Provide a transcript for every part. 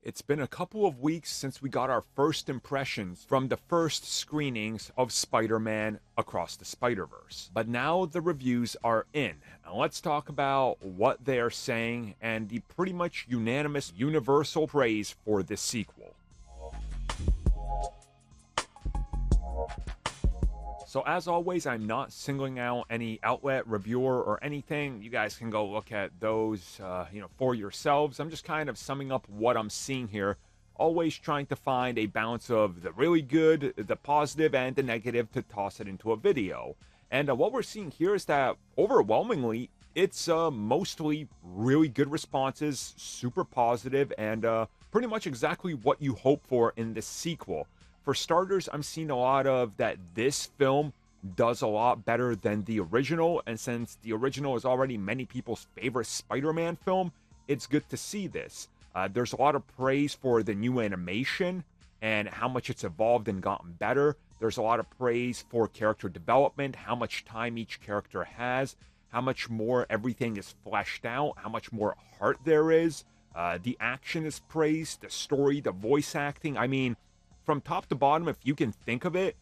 It's been a couple of weeks since we got our first impressions from the first screenings of Spider-Man Across the Spider-Verse. But now the reviews are in, and let's talk about what they are saying and the pretty much unanimous universal praise for this sequel. So as always, I'm not singling out any outlet, reviewer, or anything. You guys can go look at those, for yourselves. I'm just kind of summing up what I'm seeing here. Always trying to find a balance of the really good, the positive, and the negative to toss it into a video. And what we're seeing here is that overwhelmingly, it's mostly really good responses, super positive, and pretty much exactly what you hope for in this sequel. For starters, I'm seeing a lot of that this film does a lot better than the original, and since the original is already many people's favorite Spider-Man film, it's good to see this. There's a lot of praise for the new animation and how much it's evolved and gotten better. There's a lot of praise for character development, how much time each character has, how much more everything is fleshed out, how much more heart there is. The action is praised, the story, the voice acting. I mean, from top to bottom, if you can think of it,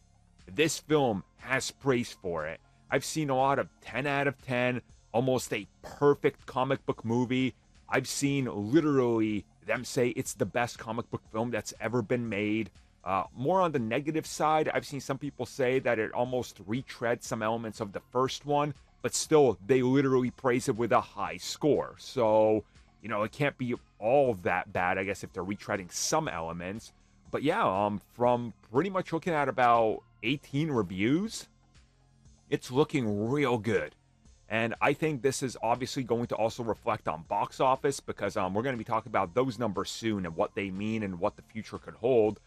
this film has praise for it. I've seen a lot of 10 out of 10, almost a perfect comic book movie. I've seen literally them say it's the best comic book film that's ever been made. More on the negative side, I've seen some people say that it almost retreads some elements of the first one, but still, they literally praise it with a high score. So, it can't be all that bad, I guess, if they're retreading some elements. But yeah, from pretty much looking at about 18 reviews, it's looking real good. And I think this is obviously going to also reflect on box office because we're going to be talking about those numbers soon and what they mean and what the future could hold.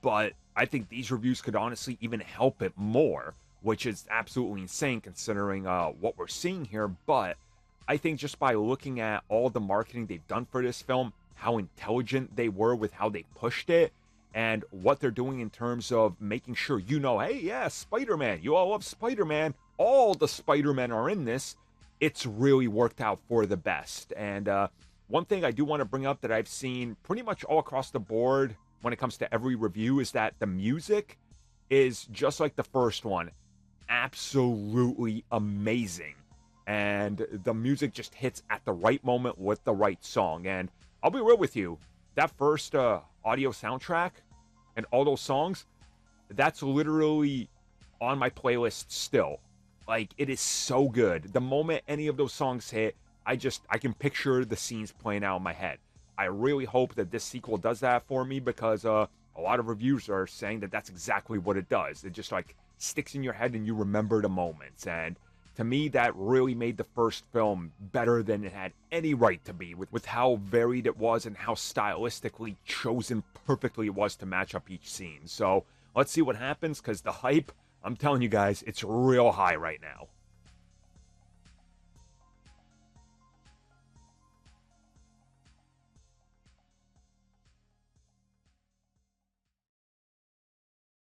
But I think these reviews could honestly even help it more, which is absolutely insane considering what we're seeing here. But I think just by looking at all the marketing they've done for this film, how intelligent they were with how they pushed it, and what they're doing in terms of making sure hey, yeah, Spider-Man, you all love Spider-Man, all the Spider-Men are in this, it's really worked out for the best. And one thing I do want to bring up that I've seen pretty much all across the board when it comes to every review is that the music is just like the first one, absolutely amazing. And the music just hits at the right moment with the right song. And I'll be real with you, that first audio soundtrack and all those songs, that's literally on my playlist still. Like, it is so good. The moment any of those songs hit, I can picture the scenes playing out in my head. I really hope that this sequel does that for me because a lot of reviews are saying that that's exactly what it does. It just sticks in your head and you remember the moments. And to me, that really made the first film better than it had any right to be with how varied it was and how stylistically chosen perfectly it was to match up each scene. So let's see what happens because the hype, I'm telling you guys, it's real high right now.